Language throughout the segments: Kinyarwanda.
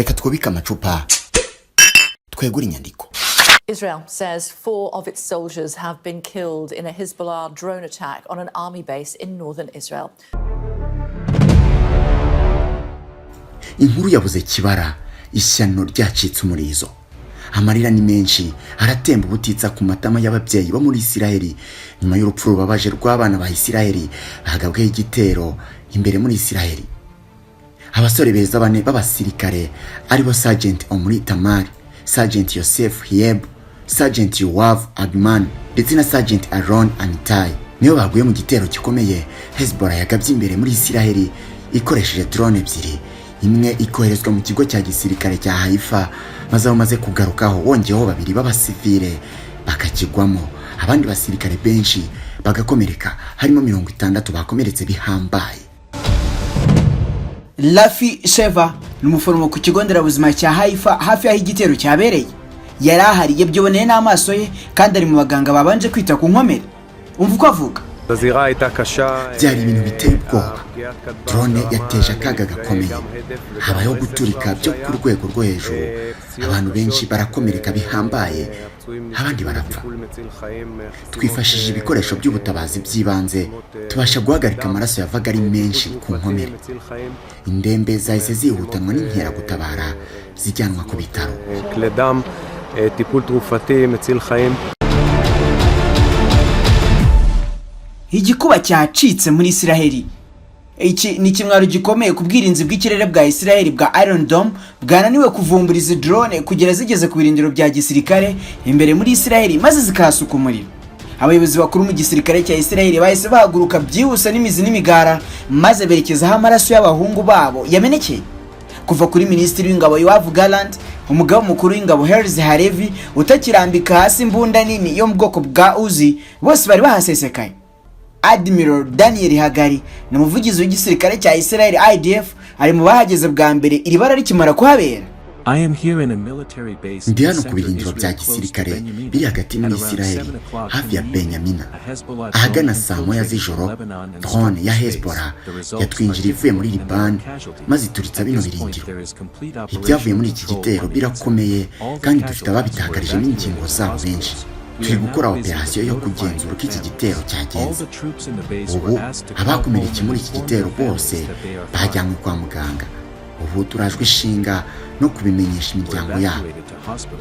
reka twubike amacupa twegura inyandiko. Israel says 4 of its soldiers have been killed in a Hezbollah drone attack on an army base in northern Israel. Inkuru yabuze kibara, ishyano ryacitse umurizo. Amarira ni menshi aratemba ubutitsa ku matama y'ababyeyi bo muri Isiraheli nyuma y'urupfu rubabaje rw'abana ba Isiraheli bahagabwe igitero imbere muri Isiraheli. Abasore beza bane b'abasirikare aribo Sergeant Omri Tamar, Sergeant Yosef Hieb, Sergeant Yoav Agman ndetse na Sergeant Aaron Amitai niyo baguye mu gitero gikomeye Hezbollah yagabye imbere muri Isiraheli ikoresheje drone ebyiri, imwe ikoherezwa mu kigo cya gisirikare cya Haifa maze bamaze kugarukaho wongeyeho babiri b'abasivile bakakigwamo, abandi basirikare benshi bagakomereka harimo 60 bakomeretse bihambaye. Lafi Sheva n'umuforomo ku kigo nderabuzima cya Haifa hafi y'aho igitero cyabereye yari ahari yabyiboneye n'amaso ye kandi ari mu baganga babanje kwita ku nkomere. Umva uko avuga. Byari ibintu biteye ubwoba, drone yateje akaga gakomeye, habayeho guturika byo ku rwego rwo hejuru, abantu benshi barakomereka bihambaye, abandi barapfa. Twifashishije ibikoresho by'ubutabazi by'ibanze tubasha guhagarika amaraso yavaga ari menshi ku nkomere. Indembe zahise zihutanwa n'inkera gutabara zijyanwa ku bitaro. Igikuba cyacitse muri Isiraheli. Iki ni kimwaro gikomeye ku bwirinzi bw'ikirere bwa Isiraheli bwa Iron Dome bwananiwe kuvumbura izi drone kugera zigeze ku birindiro bya gisirikare imbere muri Isiraheli maze zikahasuka umuriro. Abayobozi bakuru mu gisirikare cya Isiraheli bahise bahaguruka byihuse n'imizi n'imigara maze berekezaho amaraso y'abahungu babo yamenekeye. Kuva kuri Minisitiri w'Ingabo Yoav Gallant, umugaba mukuru w'ingabo Herzi Halevi utakirambika hasi imbunda nini yo mu bwoko bwa Uzi, bose bari bahasesekaye. Admiral Daniel Hagari ni umuvugizi w'igisirikare cya Israel IDF ari mu bahageze bwa mbere iri bara rikimara kuhabera. Ndi hano ku birindiro bya gisirikare biri hagati muri Isiraheli hafi ya Benyamina. Ahagana saa moya z'ijoro drone ya Hezbollah yatwinjira ivuye muri Liban maze ituritsa bino birindiro. Ibyavuye muri iki gitero birakomeye kandi dufite ababitakarije n'ingingo zabo benshi. Turi gukora operasiyo yo kugenzura uko iki gitero cyagenze. Ubu abakomeretse muri iki gitero bose bajyanywe kwa muganga. Ubu turajwe ishinga no kubimenyesha imiryango yabo.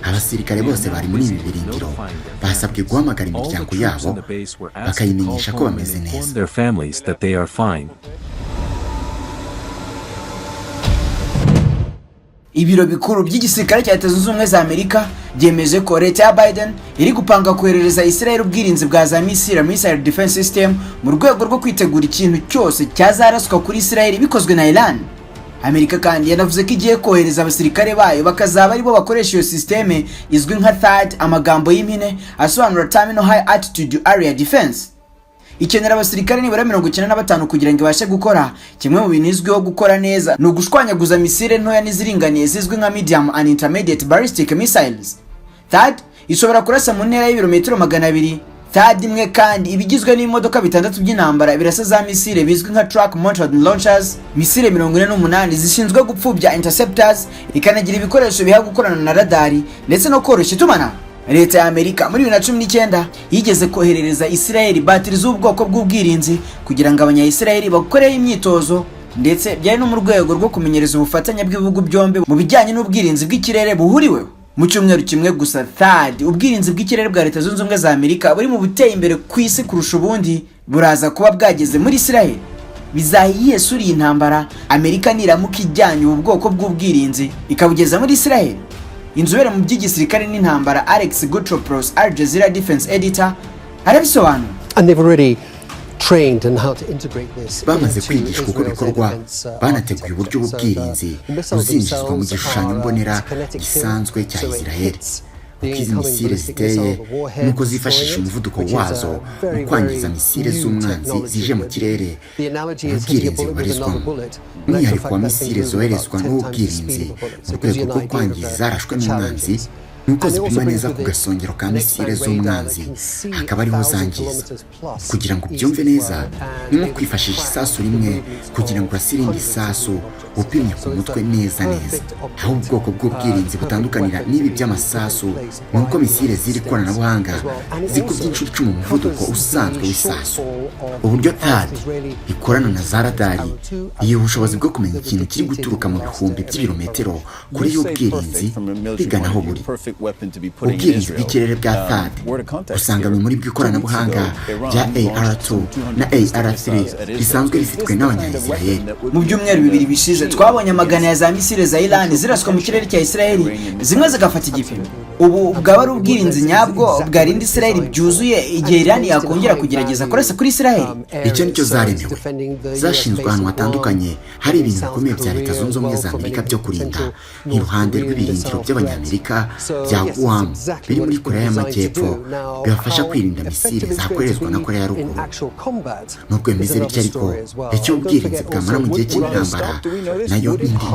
Abasirikare bose bari muri ibi birindiro basabwe guhamagara imiryango yabo bakayimenyesha ko bameze neza. Ibiro bikuru by'igisirikare cya Leta Zunze Ubumwe za Amerika byemeje ko leta ya Biden iri gupanga koherereza Israel ubwirinzi bwa za missile defense system mu rwego rwo kwitegura ikintu cyose cyazaraswa kuri Israel bikozwe na Iran. Amerika kandi yanavuze ko igiye kohereza abasirikare bayo bakazaba aribo bakoresha iyo systeme izwi nka THAAD, amagambo y'impine asobanura Terminal High Altitude Area Defense. Ikenera abasirikare nibura 95 kugira ngo ibashe gukora kimwe mu bintu izwiho gukora neza no gushwanyaguza misile ntoya n'iziringaniye zizwi nka medium and intermediate ballistic missiles. THAAD ishobora kurasa mu ntera y'ibirometero 200. THAAD imwe kandi ibigizwe n'imodoka 6 by'intambara birasa za misile bizwi nka truck mounted launchers, misile 48 zishinzwe gupfubya interceptors, ikanagira ibikoresho biha gukorana na radari ndetse no koroshya itumanaho. Leta ya Amerika muri 2019 yigeze koherereza Israel batiri z'ubwoko bw'ubwirinzi kugira ngo abanya-Israel bakoreye imyitozo ndetse byari no mu rwego rwo kumenyereza ubufatanye bw'ibihugu byombi mu bijyanye n'ubwirinzi bw'ikirere buhuriweho. Mu cyumweru kimwe gusa THAAD, ubwirinzi bw'ikirere bwa Leta Zunze Ubumwe za Amerika buri mu buteye imbere ku isi kurusha ubundi, buraza kuba bwageze muri Israel. Bizahiye suri intambara Amerika niramuka ijyanye ubu bwoko bw'ubwirinzi ikabugeza muri Israel. Inzobere mu by'igisirikare n'intambara Alex Gutropros, Al Jazeera Defense Editor, arabisobanura. Bamaze kwigishwa uko bikorwa, banateguye uburyo bw'ubwirinzi buzinjizwa mu gishushanyo mbonera gisanzwe cya Israel. Uko izi misile ziteye nuko zifashisha umuvuduko wazo mu kwangiza misile z'umwanzi zije mu kirere. Ubwirinzi bubarizwamo umwihariko wa misile zoherezwa n'ubwirinzi mu rwego rwo kwangiza zarashwe n'umwanzi nuko zipima neza ku gasongero ka misile z'umwanzi hakaba ariho zangiza. Kugira ngo byumve neza ni nko kwifashisha isasu rimwe kugira ngo urasire indi sasu upimye ku mutwe neza aho ubwoko bw'ubwirinzi butandukanira n'ibi by'amasasu ni uko misile ziri koranabuhanga zikubye inshuro 10 umuvuduko usanzwe w'isasu. Uburyo THAAD ikorana na za radari iyo ubushobozi bwo kumenya ikintu kiri guturuka mu bihumbi by'ibirometero kuri y'ubwirinzi bigana aho buri. Ubwirinzi bw'ikirere bwa THAAD usanga muri bw'ikoranabuhanga bya AR2 na AR3 risanzwe rifitwe n'abanyayisiraheli. Mu byumweru bibiri bishize twabonye amagana ya za misile za Iran ziraswa mu kirere cya Israeli, zimwe zigafata igipimo. Ubu bwaba ari ubwirinzi nyabwo bwarinda Israeli byuzuye igihe Iran yakongera kugerageza kurasa kuri Israeli. Icyo nicyo zaremewe. Zashinzwe ahantu hatandukanye hari ibintu bikomeye bya Leta Zunze Ubumwe za Amerika byo kurinda, iruhande rw'ibirindiro by'abanyamerika bya Guam biri muri Korea y'Amajyepfo bibafasha kwirinda misile zakorezwa na Korea ya Ruguru. Nubwo bimeze bityo ariko icyo ubwirinzi bwamara mu gihe cy'intambara nayo indi.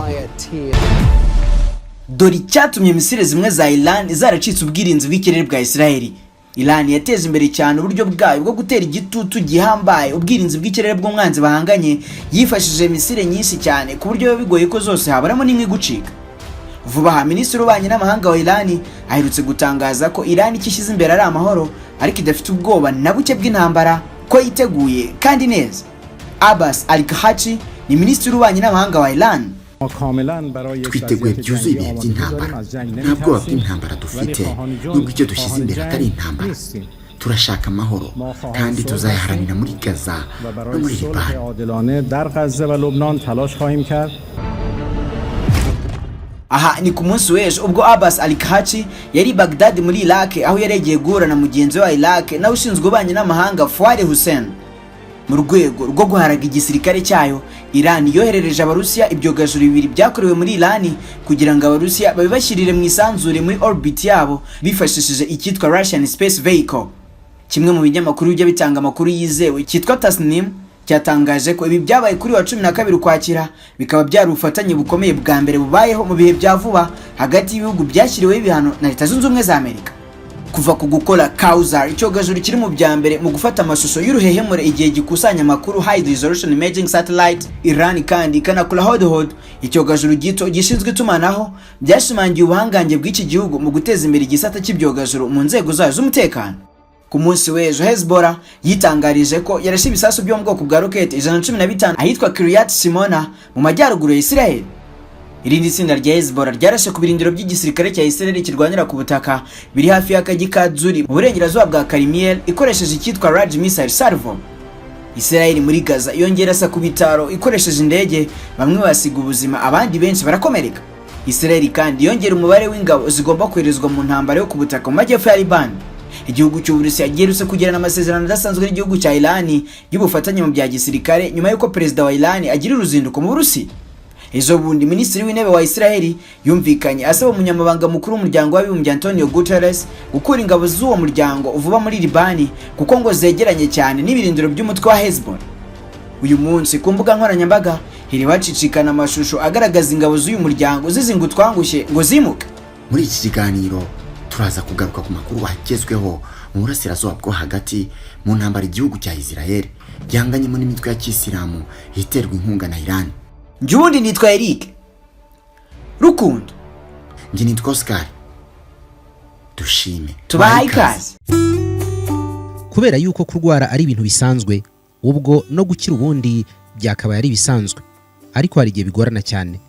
Dore icyatumye misile zimwe za Iran zaracitse ubwirinzi bw'ikirere bwa Israeli. Iran yateze imbere cyane uburyo bwayo bwo gutera igitutu gihambaye ubwirinzi bw'ikirere bw'umwanzi bahanganye, yifashishije misile nyinshi cyane ku buryo bigoye ko zose habaramo n'imwe gucika. Vuba aha Minisitiri w'Ububanyi n'Amahanga wa Iran aherutse gutangaza ko Iran ikishyize imbere ari amahoro ariko idafite ubwoba na buke bw'intambara, ko yiteguye kandi neza. Abbas Al-Khachi ni Minisitiri w'Ububanyi n'Amahanga wa Iran. Twiteguye byuzuye ibihe by'intambara, nta bwoba bw'intambara dufite, nubwo icyo dushyize imbere atari intambara. Turashaka amahoro kandi tuzayaharanira muri Gaza no muri Liban. Aha ni ku munsi w'ejo ubwo Abbas Al-Khachi yari Baghdad muri Iraq, aho yaregeye guhura na mugenzi wa Iraq nawe ushinzwe ububanyi n'amahanga Fuad Hussein. Mu rwego rwo guharaga igisirikare cyayo, Iran yoherereje Abarusiya ibyogajuru bibiri byakorewe muri Iran kugira ngo Abarusiya babibashyirire mu isanzure muri orbit yabo bifashishije icyitwa Russian Space Vehicle. Kimwe mu binyamakuru bijya bitanga amakuru yizewe cyitwa Tasnim cyatangaje ko ibi byabaye kuri wa 12 Ukwakira, bikaba byari ubufatanye bukomeye bwa mbere bubayeho mu bihe bya vuba hagati y'ibihugu byashyiriweho ibihano na Leta Zunze Ubumwe za Amerika. Kuva ku gukora Kausar, icyogajuru kiri mu bya mbere mu gufata amashusho y'uruhehemure igihe gikusanya amakuru high resolution imaging satellite, Iran kandi ikanakora Hudhud, icyogajuru gito gishinzwe itumanaho, byashimangiye ubuhangange bw'iki gihugu mu guteza imbere igisata cy'ibyogajuru mu nzego zayo z'umutekano. Ku munsi w'ejo Hezbollah yitangarije ko yarashe ibisasu byo mu bwoko bwa rocket 115 ahitwa Kiryat Shimona mu majyaruguru ya Israel. Irindi tsinda rya Hezbollah ryarashe ku birindiro by'igisirikare cya Israel kirwanira ku butaka biri hafi y'akagi ka Zuri mu burengerazuba bwa Karimiel ikoresheje icyitwa Raj Missile Salvo. Israel muri Gaza yongera sa ku bitaro ikoresheje indege, bamwe basiga ubuzima abandi benshi barakomereka. Israel kandi yongera umubare w'ingabo zigomba kwerezwa mu ntambara yo ku butaka mu majyepfo ya Liban. Igihugu cy'Uburusiya giherutse kugirana amasezerano adasanzwe n'igihugu cya Iran y'ubufatanye mu bya gisirikare nyuma y'uko perezida wa Iran agira uruzinduko mu Burusiya. Ejo bundi Minisitiri w'Intebe wa Israel yumvikanye asaba umunyamabanga mukuru w'umuryango w'abibumbye Antonio Guterres gukura ingabo z'uwo muryango uvuba muri Liban kuko ngo zegeranye cyane n'ibirindiro by'umutwe wa Hezbollah. Uyu munsi ku mbuga nkoranyambaga hiri bacicikana amashusho agaragaza ingabo z'uyu muryango zizingutwangushye ngo zimuke. Muri iki kiganiro turaza kugaruka ku makuru agezweho mu burasirazuba bwo hagati mu ntambara igihugu cya Israel gihanganyemo n'imitwe ya Kisilamu iterwa inkunga na Iran. Njundi nitwa Eric Rukundo. Ngi nitwa Oscar Dushime. Tubahaye ikaze. Kubera yuko kurwara ari ibintu bisanzwe, ubwo no gukira ubundi byakabaye ari bisanzwe, ariko hari igihe bigorana cyane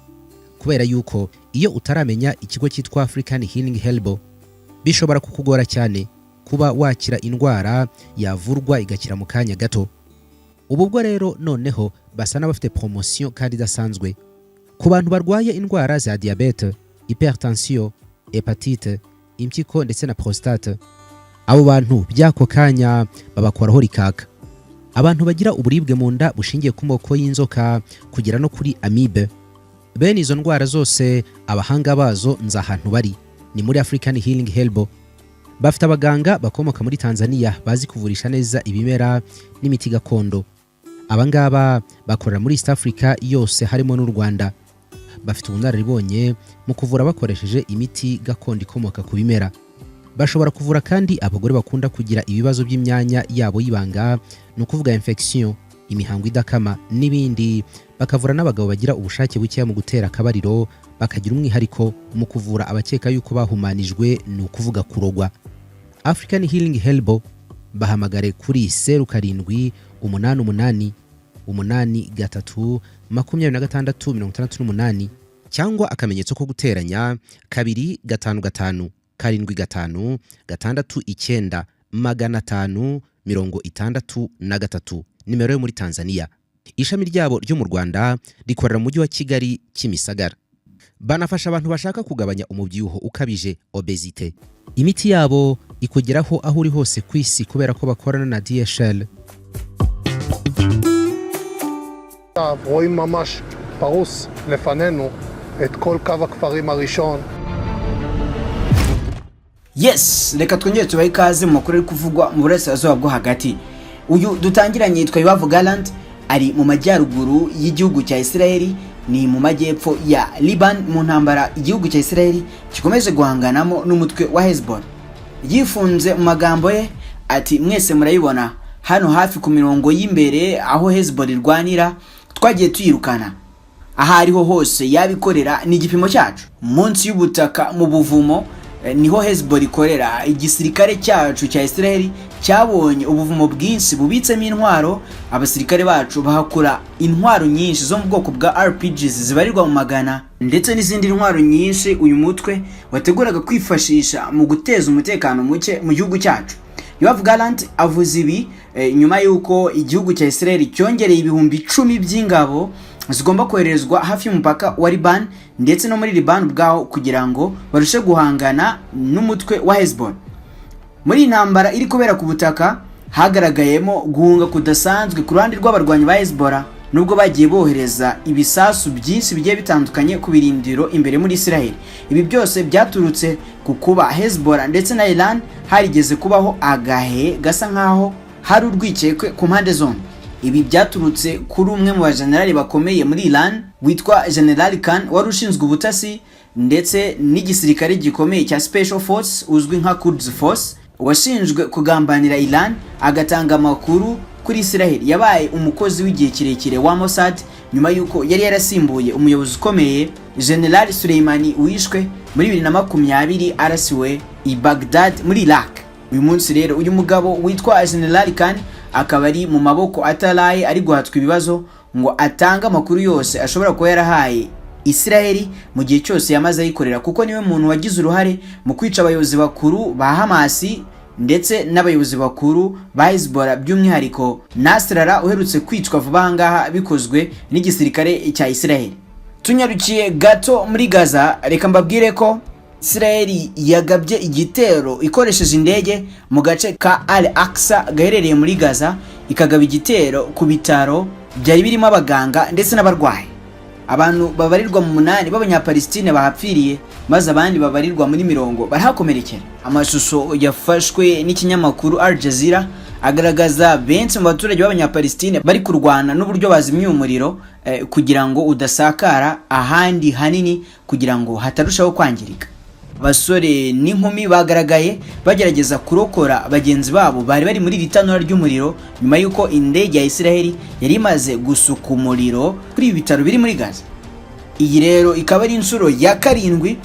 kubera yuko iyo utaramenya ikigo cyitwa African Healing Helbo bishobora kukugora cyane kuba wakira indwara yavurwa igakira mu kanya gato. Ubwo rero noneho basa n'abafite promotion kandi idasanzwe ku bantu barwaye indwara za diabete, hypertension, hepatite, impyiko ndetse na prostate. Abo bantu byako kanya babakoraho rikaka. Abantu bagira uburibwe mu nda bushingiye ku moko y'inzoka kugera no kuri amibe. Bene izo ndwara zose abahanga bazo nza ahantu bari ni muri African Healing Helbo. Bafite abaganga bakomoka muri Tanzania bazi kuvurisha neza ibimera n'imiti gakondo. Abangaba bakorera muri East Africa yose harimo n'u Rwanda. Bafite ubunararibonye mu kuvura bakoresheje imiti gakondo ikomoka ku bimera. Bashobora kuvura kandi abagore bakunda kugira ibibazo by'imyanya yabo y'ibanga, no kuvuga infection, imihango idakama n'ibindi, bakavura n'abagabo bagira ubushake bukeya mu gutera akabariro, bakagira umwihariko mu kuvura abakeka yuko bahumanijwe, ni ukuvuga kurogwa. African Healing Helbo bahamagare kuri 0788832668 cyangwa akamenyetso ko guteranya 2557569 nimero yo muri Tanzania. Ishami ryabo ryo mu Rwanda rikorera mu mujyi wa Kigali Kimisagara. Banafasha abantu bashaka kugabanya umubyibuho ukabije, obesite. Imiti yabo ikugeraho aho uri hose ku isi kubera ko bakorana na DHL. רואים ממש פרוס לפנינו את כל קו הכפרים הראשון. Yes, reka twongere tubahe ikaze mu makuru ari kuvugwa mu burasirazuba bwo hagati. Uyu dutangiranye yitwa Ibaye Gallant, ari mu majyaruguru y'igihugu cya Israeli, ni mu majyepfo ya Liban, mu ntambara igihugu cya Israeli gikomeje guhanganamo n'umutwe wa Hezbollah. Yifunze mu magambo ye ati, mwese murayibona hano hafi ku mirongo y'imbere aho Hezbollah irwanira, twagiye tuyirukana. Aha ariho hose yabikorera ni igipimo cyacu. Munsi y'ubutaka mu buvumo niho Hezbollah ikorera. Igisirikare cyacu cya Israeli cyabonye ubuvumo bwinshi bubitsemo intwaro. Abasirikare bacu bahakura intwaro nyinshi zo mu bwoko bwa RPGs zibarirwa mu magana, ndetse n'izindi ntwaro nyinshi uyu mutwe wateguraga kwifashisha mu guteza umutekano muke mu gihugu cyacu. Ibaye Gallant avuze ibi nyuma y'uko igihugu cya Israeli cyongereye ibihumbi 10 by'ingabo zigomba koherezwa hafi y'umupaka wa Liban ndetse no muri Liban ubwaho kugira ngo barushe guhangana n'umutwe wa Hezbollah. Muri intambara iri kubera ku butaka hagaragayemo guhunga kudasanzwe ku ruhande rw'abarwanyi ba Hezbollah, nubwo bagiye bohereza ibisasu byinshi bigiye bitandukanye ku birindiro imbere muri Israel. Ibi byose byaturutse ku kuba Hezbollah ndetse na Iran harigeze kubaho agahe gasa nkaho hari urwikekwe ku mpande zombi. Ibi byaturutse kuri umwe mu bajenerali bakomeye muri Iran witwa General Khan, wari ushinzwe ubutasi ndetse n'igisirikare gikomeye cya Special Force uzwi nka Quds Force, washinjwe kugambanira Iran agatanga amakuru kuri Israel. Yabaye umukozi w'igihe kirekire wa Mossad nyuma yuko yari yarasimbuye umuyobozi ukomeye General Soleimani wishwe muri 2020 arasiwe i Baghdad muri Iraq. Uyu munsi rero uyu mugabo witwa General Khan akaba ari mu maboko ataraye, ari guhatwa ibibazo ngo atanga amakuru yose ashobora kuba yarahaye Israeli mu gihe cyose yamaze ayikorera, kuko niwe muntu wagize uruhare mu kwica abayobozi bakuru ba Hamas ndetse n'abayobozi bakuru ba Hezbollah, by'umwihariko Nasrallah uherutse kwicwa vuba ngaha bikozwe n'igisirikare cya Israeli. Tunyarukiye gato muri Gaza, reka mbabwire ko Israeli yagabye igitero ikoresheje indege mu gace ka Al-Aqsa gaherereye muri Gaza, ikagaba igitero ku bitaro byari birimo abaganga ndetse n'abarwayi. Abantu babarirwa mu 8 b'abanyapalestine bahapfiriye, maze abandi babarirwa muri 10 barahakomerekera. Amashusho yafashwe n'ikinyamakuru Al Jazeera agaragaza benshi mu baturage b'abanyapalestine bari kurwana n'uburyo bazimya umuriro kugira ngo udasakara ahandi hanini, kugira ngo hatarushaho kwangirika. Basore n'inkumi bagaragaye bagerageza kurokora bagenzi babo bari bari muri ritanura ry'umuriro nyuma yuko indege ya Israeli yari imaze gusuka umuriro kuri ibitaro biri muri Gaza. Iyi rero ikaba ari inshuro ya 7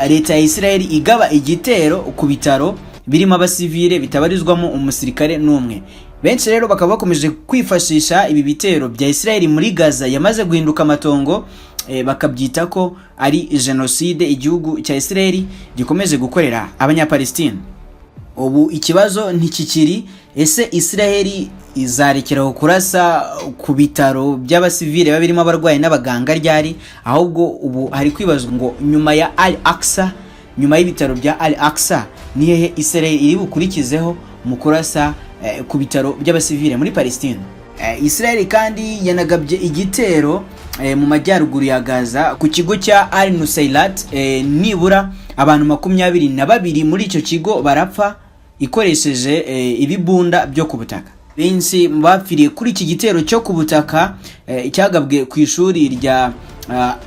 leta ya Israeli igaba igitero ku bitaro birimo abasivile bitabarizwamo umusirikare n'umwe. Benshi rero bakaba bakomeje kwifashisha ibi bitero bya Israeli muri Gaza yamaze guhinduka amatongo, bakabyita ko ari genocide igihugu cya Israeli gikomeje gukorera abanyapalestine. Ubu ikibazo ntikikiri ese Israeli izarekeraho kurasa ku bitaro by'abasivile babirimo abarwayi n'abaganga ryari, ahubwo ubu hari kwibazwa ngo nyuma ya Al-Aqsa, nyuma y'ibitaro bya Al-Aqsa ni hehe Israeli iri bukurikizeho mu kurasa ku bitaro by'abasivile muri Palestine. Israeli kandi yanagabye igitero mu majyaruguru ya Gaza ku kigo cya Al-Nusayrat, nibura abantu 22 muri icyo kigo barapfa ikoresheje ibibunda byo ku butaka. Benshi bapfiriye kuri iki gitero cyo ku butaka cyagabwe ku ishuri rya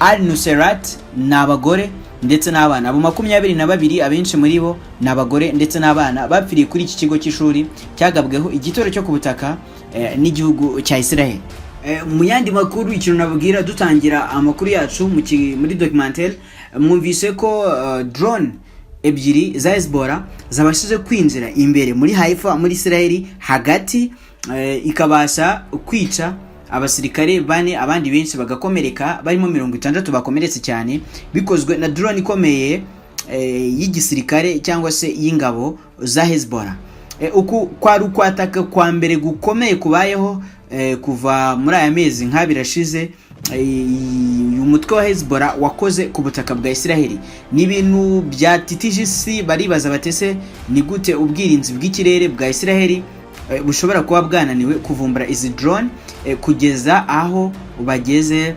Al-Nusayrat n'abagore ndetse n'abana. Abo 22 abenshi muri bo n'abagore ndetse n'abana bapfiriye kuri iki kigo cy'ishuri cyagabweho igitero cyo ku butaka n'igihugu cya Israel. mu yandi makuru ikintu nabwira dutangira amakuru yacu muri documentaire mwumvise ko drone ebyiri za Hezbollah zabashije kwinjira imbere muri Haifa muri Israeli hagati ikabasha kwica abasirikare bane abandi benshi bagakomereka barimo 60 bakomeretse cyane bikozwe na drone ikomeye y'igisirikare cyangwa se y'ingabo za Hezbollah. Uku kwari ukwataka kwa mbere gukomeye kubayeho kuva muri aya mezi nk'abirashize uyu mutwe wa Hezbollah wakoze ku butaka bwa Israeli. Ni ibintu byatitije isi, baribaza batese ni gute ubwirinzi bw'ikirere bwa Israeli bushobora kuba bwananiwe kuvumbura izi drone kugeza aho bageze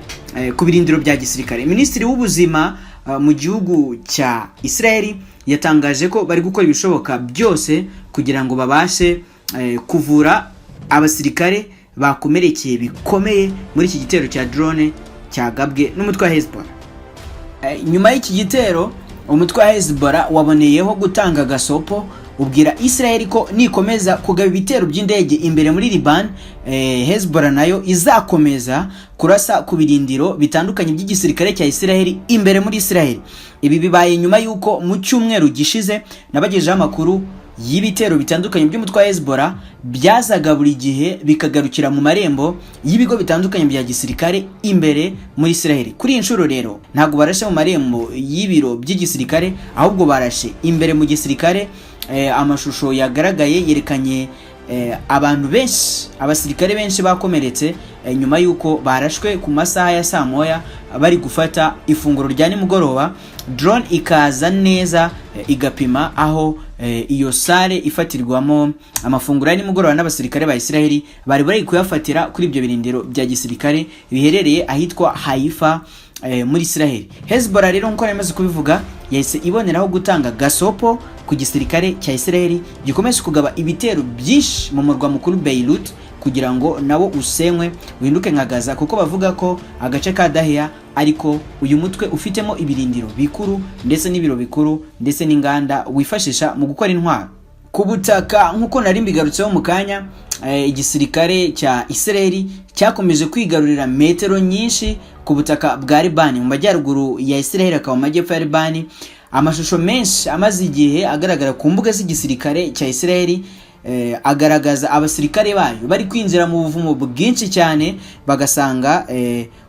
ku birindiro bya gisirikare. Minisitiri w'ubuzima mu gihugu cya Israeli yatangaje ko bari gukora ibishoboka byose kugira ngo babashe kuvura abasirikare bakomerekeye bikomeye muri iki gitero cya drone cyagabwe n'umutwe wa Hezbollah. Nyuma y'iki gitero umutwe wa Hezbollah waboneyeho gutanga gasopo ubwira Israeli ko nikomeza kugaba ibitero by'indege imbere muri Liban, Hezbollah nayo izakomeza kurasa ku birindiro bitandukanye by'igisirikare cya Israeli imbere muri Israeli. Ibi bibaye nyuma yuko mu cyumweru gishize nabagejeje amakuru y'ibitero bitandukanye by'umutwe wa Hezbollah byazaga buri gihe bikagarukira mu marembo y'ibigo bitandukanye bya gisirikare imbere muri Israeli. Kuri inshuro rero ntago barashe mu marembo y'ibiro by'igisirikare ahubwo barashe imbere mu gisirikare. Amashusho yagaragaye yerekanye abantu benshi, abasirikare benshi bakomeretse nyuma yuko barashwe ku masaha ya saa moya bari gufata ifunguro rya nimugoroba. Drone ikaza neza igapima aho iyo sare ifatirwamo amafunguro ya nimugoroba n'abasirikare ba Israeli bari kuyafatira kuri ibyo birindiro bya gisirikare biherereye ahitwa Haifa muri Israeli. Hezbollah rero nko namaze kubivuga yahise iboneraho gutanga gasopo ku gisirikare cya Israeli gikomeje kugaba ibitero byinshi mu murwa mukuru Beirut kugira ngo nabo usenywe uhinduke nka Gaza, kuko bavuga ko agace ka Dahiya ariko uyu mutwe ufitemo ibirindiro bikuru ndetse n'ibiro bikuru ndetse n'inganda wifashisha mu gukora intwaro ku butaka. Nkuko nari mbigarutseho mu kanya, igisirikare cya Israeli cyakomeje kwigarurira metero nyinshi ku butaka bwa Liban mu majyaruguru ya Israeli akaba mu majyepfo ya Liban. Amashusho menshi amaze igihe agaragara ku mbuga z'igisirikare cya Israeli agaragaza abasirikare bayo bari kwinjira mu buvumo bwinshi cyane, bagasanga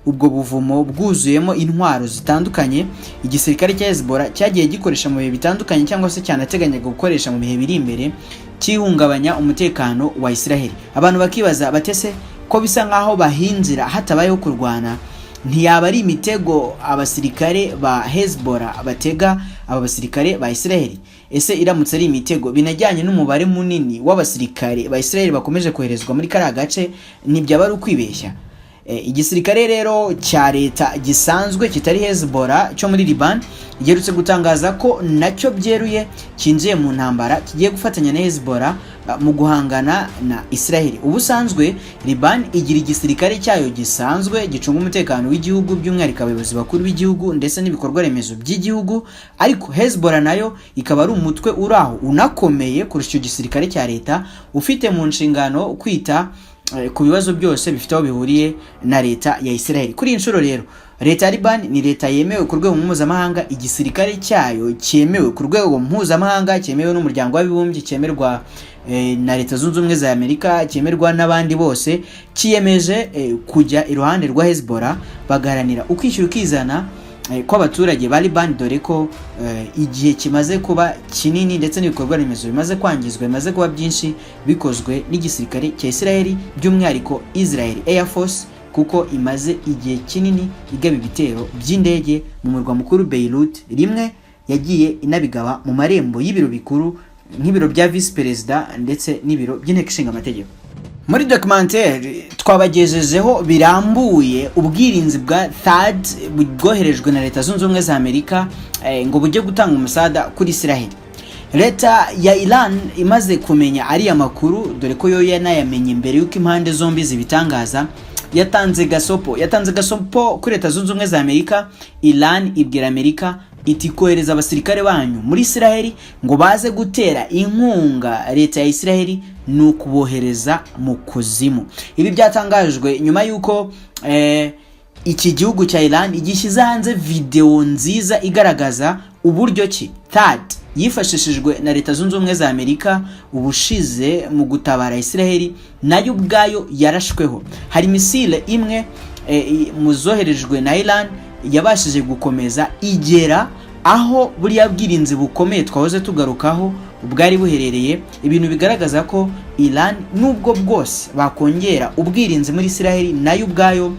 ubwo buvumo bwuzuyemo intwaro zitandukanye igisirikare cya Hezbollah cyagiye gikoresha mu bihe bitandukanye cyangwa se cyanateganyaga gukoresha mu bihe biri imbere cyihungabanya umutekano wa Israeli. Abantu bakibaza batese ko bisa nkaho bahinjira hatabayeho kurwana, ntiyaba ari imitego abasirikare ba Hezbollah batega aba basirikare ba Israeli? Ese iramutse ari imitego binajyanye n'umubare munini w'abasirikare ba Israeli bakomeje koherezwa muri kara gace, ntibyaba ari ukwibeshya? Igisirikare rero cya leta gisanzwe kitari Hezbollah cyo muri Liban giherutse gutangaza ko nacyo byeruye kinjiye mu ntambara kigiye gufatanya na Hezbollah mu guhangana na Israeli. Ubusanzwe Liban igira igisirikare cyayo gisanzwe gicunga umutekano w'igihugu, by'umwihariko abayobozi bakuru b'igihugu ndetse n'ibikorwa remezo by'igihugu, ariko Hezbollah nayo ikaba ari umutwe uraho unakomeye kurusha icyo gisirikare cya leta, ufite mu nshingano kwita ku bibazo byose bifite aho bihuriye na leta ya Israeli. Kuri inshuro rero leta ya Liban ni leta yemewe ku rwego mpuzamahanga, igisirikare cyayo cyemewe ku rwego mpuzamahanga, cyemewe n'umuryango w'abibumbye, cyemerwa na leta zunze ubumwe za Amerika, cyemerwa n'abandi bose, kiyemeje kujya iruhande rwa Hezbollah bagaharanira ukwishyura ukizana kw'abaturage ba Liban, dore ko igihe kimaze kuba kinini ndetse n'ibikorwa remezo bimaze kwangizwa, bimaze kuba byinshi bikozwe n'igisirikare cya Israeli, by'umwihariko Israel Air Force, kuko imaze igihe kinini igaba ibitero by'indege mu murwa mukuru Beirut. Rimwe yagiye inabigaba mu marembo y'ibiro bikuru nk'ibiro bya vice perezida ndetse n'ibiro by'inteko ishinga amategeko. Muri documentaire twabagejejeho birambuye ubwirinzi bwa THAAD bwoherejwe na leta zunze ubumwe za Amerika ngo bujye gutanga umusada kuri Israel. Leta ya Iran imaze kumenya ari amakuru, dore ko yo yanayamenye mbere yuko impande zombi zibitangaza, yatanze gasopo kuri leta zunze ubumwe za Amerika. Iran ibwira Amerika iti kohereza abasirikare banyu muri Israel ngo baze gutera inkunga leta ya Israel ni ukubohereza mu kuzimu. Ibi byatangajwe nyuma yuko iki gihugu cya Iran igishyize hanze video nziza igaragaza uburyo ki THAAD yifashishijwe na leta zunze ubumwe za Amerika ubushize mu gutabara Israel nayo ubwayo yarashweho. Hari misile imwe muzoherejwe na Iran yabashije gukomeza igera aho buriya bwirinzi bukomeye twahoze tugarukaho ubwari buherereye, ibintu bigaragaza ko Iran nubwo bwose bakongera ubwirinzi muri Israel nayo ubwayo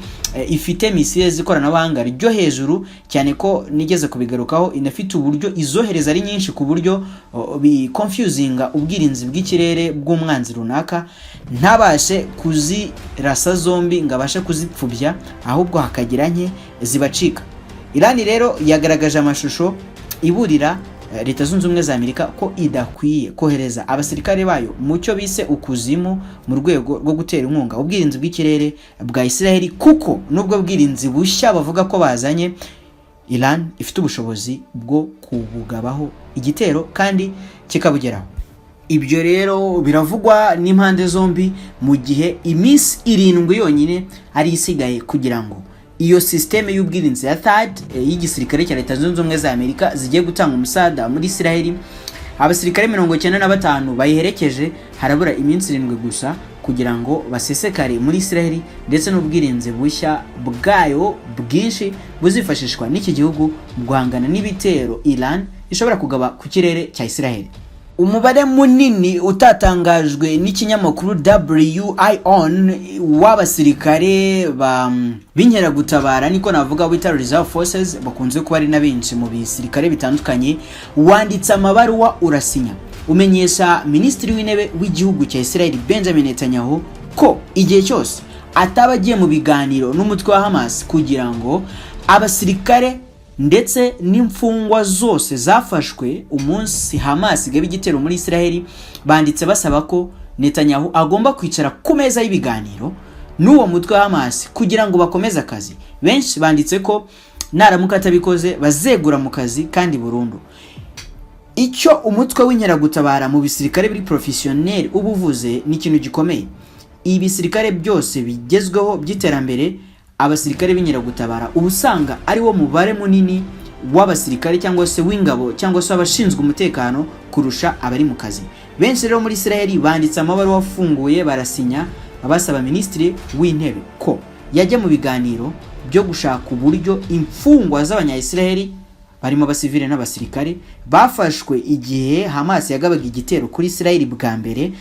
ifite misile z'ikoranabuhanga ryo hejuru cyane ko nigeze kubigarukaho inafite uburyo izohereza ari nyinshi ku buryo bi confusinga ubwirinzi bw'ikirere bw'umwanzi runaka ntabashe kuzirasa zombi ngabashe kuzipfubya ahubwo hakagira nke zibacika. Iran rero yagaragaje amashusho iburira leta zunze ubumwe za Amerika ko idakwiye kohereza abasirikare bayo mu cyo bise ukuzimu mu rwego rwo gutera inkunga ubwirinzi bw'ikirere bwa Israel, kuko nubwo bwirinzi bushya bavuga ko bazanye Iran ifite ubushobozi bwo kubugabaho igitero kandi kikabugeraho. Ibyo rero biravugwa n'impande zombi mu gihe iminsi 7 yonyine ari isigaye kugira ngo iyo systeme y'ubwirinzi ya THAAD y'igisirikare cya leta zunze ubumwe za Amerika zigiye gutanga umusada muri Israel. Abasirikare 95 bayiherekeje harabura iminsi 7 gusa kugira ngo basesekare muri Israel ndetse n'ubwirinzi bushya bwayo bwinshi buzifashishwa n'iki gihugu mu guhangana n'ibitero Iran ishobora kugaba ku kirere cya Israel. Umubare munini utatangajwe n'ikinyamakuru WION w'abasirikare binkera gutabara niko navuga Military Reserve Forces bakunze kuba ari na benshi mu bisirikare bitandukanye wanditse amabaruwa urasinya umenyesha Minisitiri w'Intebe w'igihugu cya Israel Benjamin Netanyahu ko igihe cyose ataba agiye mu biganiro n'umutwe wa Hamas kugira ngo abasirikare ndetse n'imfungwa zose zafashwe umunsi Hamas igaba igitero muri Israel banditse basaba ko Netanyahu agomba kwicara ku meza y'ibiganiro n'uwo mutwe wa Hamas kugira ngo bakomeze akazi. Benshi banditse ko naramuka atabikoze bazegura mu kazi kandi burundu. Icyo umutwe w'inkeragutabara mu bisirikare biri professionnel ubuvuze ni ikintu gikomeye. Ibisirikare byose bigezweho by'iterambere abasirikare b'inkeragutabara ubusanga ari wo mubare munini w'abasirikare cyangwa se w'ingabo cyangwa se abashinzwe umutekano kurusha abari mu kazi. Benshi rero muri Israel banditse amabaruwa afunguye barasinya abasaba Minisitiri w'Intebe ko yajya mu biganiro byo gushaka uburyo imfungwa z'abanya-Israel barimo abasivile n'abasirikare bafashwe igihe Hamas yagabaga igitero kuri Israel bwa mbere,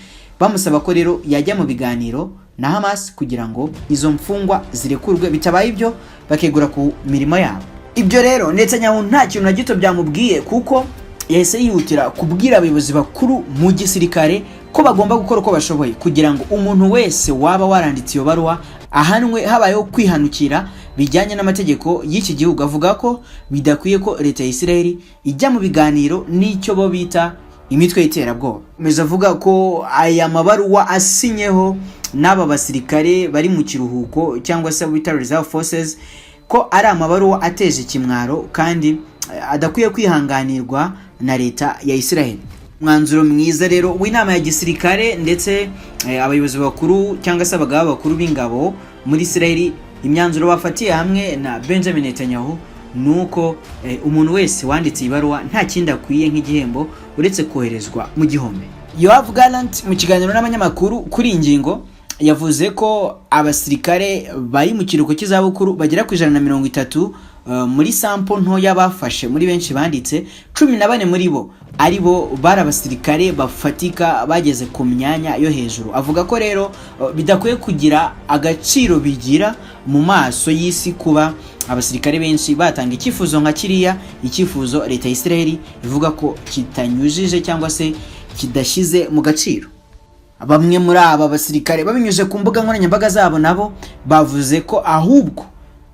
bamusaba ko rero yajya mu biganiro na Hamas kugira ngo izo mfungwa zirekurwe, bitabaye ibyo bakegura ku mirimo yabo. Ibyo rero Netanyahu nta kintu na gito byamubwiye kuko yahise yihutira kubwira abayobozi bakuru mu gisirikare ko bagomba gukora uko bashoboye kugira ngo umuntu wese waba waranditse iyo baruwa ahanwe habayeho kwihanukira bijyanye n'amategeko y'iki gihugu. Avuga ko bidakwiye ko leta ya Israel ijya mu biganiro n'icyo bo bita imitwe y'iterabwoba. Meza avuga ko aya mabaruwa asinyeho n'aba basirikare bari mu kiruhuko cyangwa se Military Reserve Forces ko ari amabaruwa ateje kimwaro kandi adakwiye kwihanganirwa na leta ya Israel. Mwanzuro mwiza rero w'inama ya gisirikare ndetse abayobozi bakuru cyangwa se abagaba bakuru b'ingabo muri Israel, imyanzuro bafatiye hamwe na Benjamin Netanyahu nuko umuntu wese wanditse ibaruwa nta kindi akwiye nk'igihembo uretse koherezwa mu gihome. Yoav Gallant mu kiganiro n'abanyamakuru kuri ingingo yavuze ko abasirikare bari mu kiruhuko cy'izabukuru bagera ku 130 muri sample nto yabafashe muri benshi banditse 14 muri bo aribo bari abasirikare bafatika bageze ku myanya yo hejuru. Avuga ko rero bidakwiye kugira agaciro bigira mu maso y'isi kuba abasirikare benshi batanga icyifuzo nka kiriya, icyifuzo leta ya Israel ivuga ko kitanyujije cyangwa se kidashize mu gaciro. Bamwe muri aba basirikare babinyuje ku mbuga nkoranyambaga zabo nabo bavuze ko ahubwo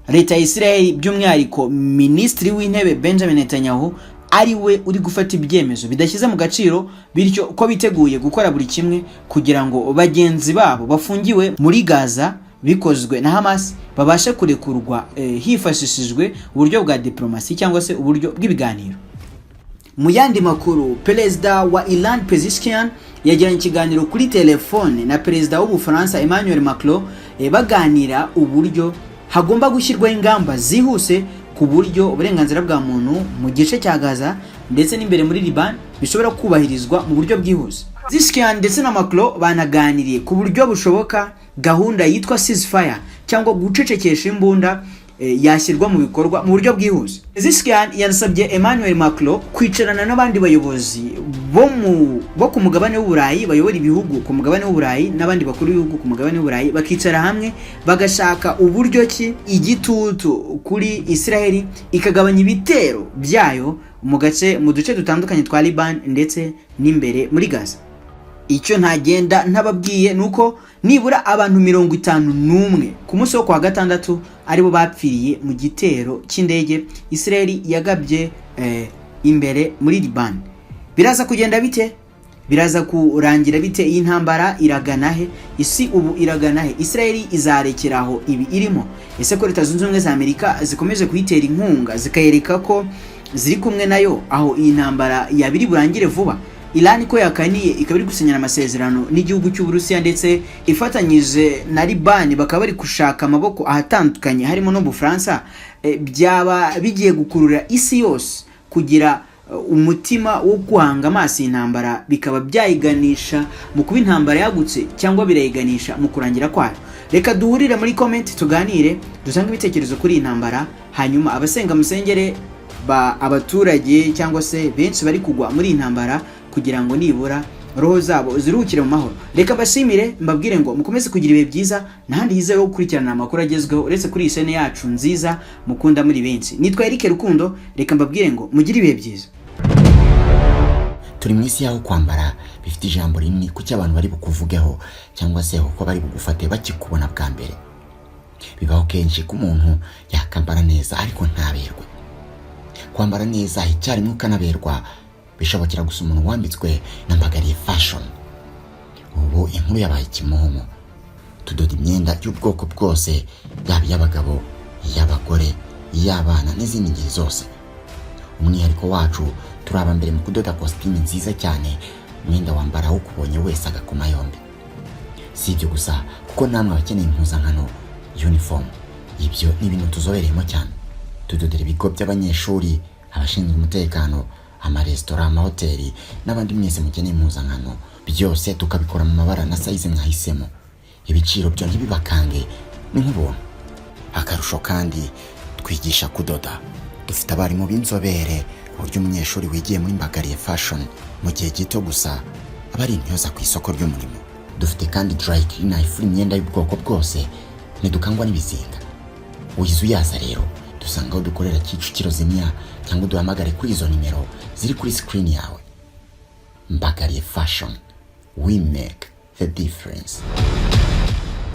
leta ya Israel by'umwihariko Minisitiri w'Intebe Benjamin Netanyahu ari we uri gufata ibyemezo bidashyize mu gaciro, bityo ko biteguye gukora buri kimwe kugira ngo bagenzi babo bafungiwe muri Gaza bikozwe na Hamas babashe kurekurwa hifashishijwe uburyo bwa diplomasi cyangwa se uburyo bw'ibiganiro. Mu yandi makuru, perezida wa Iran Pezeshkian yagiranye ikiganiro kuri telefone na perezida w'Ubufaransa Emmanuel Macron baganira uburyo hagomba gushyirwaho ingamba zihuse ku buryo uburenganzira bwa muntu mu gice cya Gaza ndetse n'imbere muri Liban bishobora kubahirizwa mu buryo bwihuse. Pezeshkian ndetse na Macron banaganiriye ku buryo bushoboka gahunda yitwa ceasefire cyangwa gucecekesha imbunda yashyirwa mu bikorwa mu buryo bwihuse. Pezeshkian yanasabye Emmanuel Macron kwicarana n'abandi bayobozi bo ku mugabane w'Uburayi bayobora ibihugu ku mugabane w'Uburayi n'abandi bakuru b'ibihugu ku mugabane w'Uburayi bakicara hamwe bagashaka uburyo ki igitutu kuri Israel ikagabanya ibitero byayo mu duce dutandukanye twa Liban ndetse n'imbere muri Gaza. Icyo ntagenda ntababwiye nuko nibura abantu 51 ku munsi wo kwa gatandatu aribo bapfiriye mu gitero cy'indege Israel yagabye imbere muri Liban. Biraza kugenda bite? Biraza kurangira bite? Iyi ntambara iragana he? Isi ubu iragana he? Israel izarekeraho ibi irimo? Ese ko Leta Zunze Ubumwe za Amerika zikomeje kuyitera inkunga zikayereka ko ziri kumwe nayo aho iyi ntambara yabiri burangire vuba? Iran ko yakaniye ikaba iri gusinyana amasezerano n'igihugu cy'Uburusiya ndetse ifatanyije na Liban bakaba bari gushaka amaboko ahatandukanye harimo no Bufaransa, byaba bigiye gukurura isi yose kugira umutima wo guhanga amaso intambara bikaba byayiganisha mu kuba intambara yagutse cyangwa birayiganisha mu kurangira kwayo. Reka duhurire muri comment tuganire dusange ibitekerezo kuri intambara, hanyuma abasenga musengere abaturage cyangwa se benshi bari kugwa muri intambara kugira ngo nibura roho zabo ziruhukire mu mahoro. Reka bashimire mbabwire ngo mukomeze kugira ibihe byiza nahandi hizeho gukurikirana amakuru agezweho uretse kuri isene yacu nziza mukunda muri benshi. Nitwa Eric Rukundo, reka mbabwire ngo mugire ibihe byiza. Turi mu isi yaho kwambara bifite ijambo rinini kuki abantu bari bukuvugeho cyangwa se uko bari bugufate bakikubona bwa mbere. Bibaho kenshi ko umuntu yakambara neza ariko ntaberwe. Kwambara neza icyarimwe ukanaberwa bishobokera gusa umuntu wambitswe n'ambagariye fashion. Ubu inkuru yabaye kimomo. Tudoda imyenda y'ubwoko bwose, yaba y'abagabo, y'abagore, y'abana n'izindi ngeri zose. Umwihariko wacu turaba mbere mu kudoda costume nziza cyane, umwenda wambara ukubonye wese agakoma yombi. Si ibyo gusa kuko namwe abakeneye impuzankano uniform, ibyo ni ibintu tuzobereyemo cyane. Tudodera ibigo by'abanyeshuri, abashinzwe umutekano, amaresitora, amahoteli n'abandi mwese mukeneye impuzankano, byose tukabikora mu mabara na size mwahisemo. Ibiciro byo ntibibakange ni nk'ubuntu. Akarusho kandi twigisha kudoda. Dufite abarimu b'inzobere uburyo umunyeshuri wigiye muri mbagariye fashion mu gihe gito gusa aba ari intyoza ku isoko ry'umurimo. Dufite kandi dry cleaner ifura imyenda y'ubwoko bwose ntidukangwa n'ibizinga. Uyize uyaza rero dusanga aho dukorera Kicukiro Zimya cyangwa duhamagare kuri izo nimero ziri kuri screen yawe. Mbagariye fashion, we make the difference.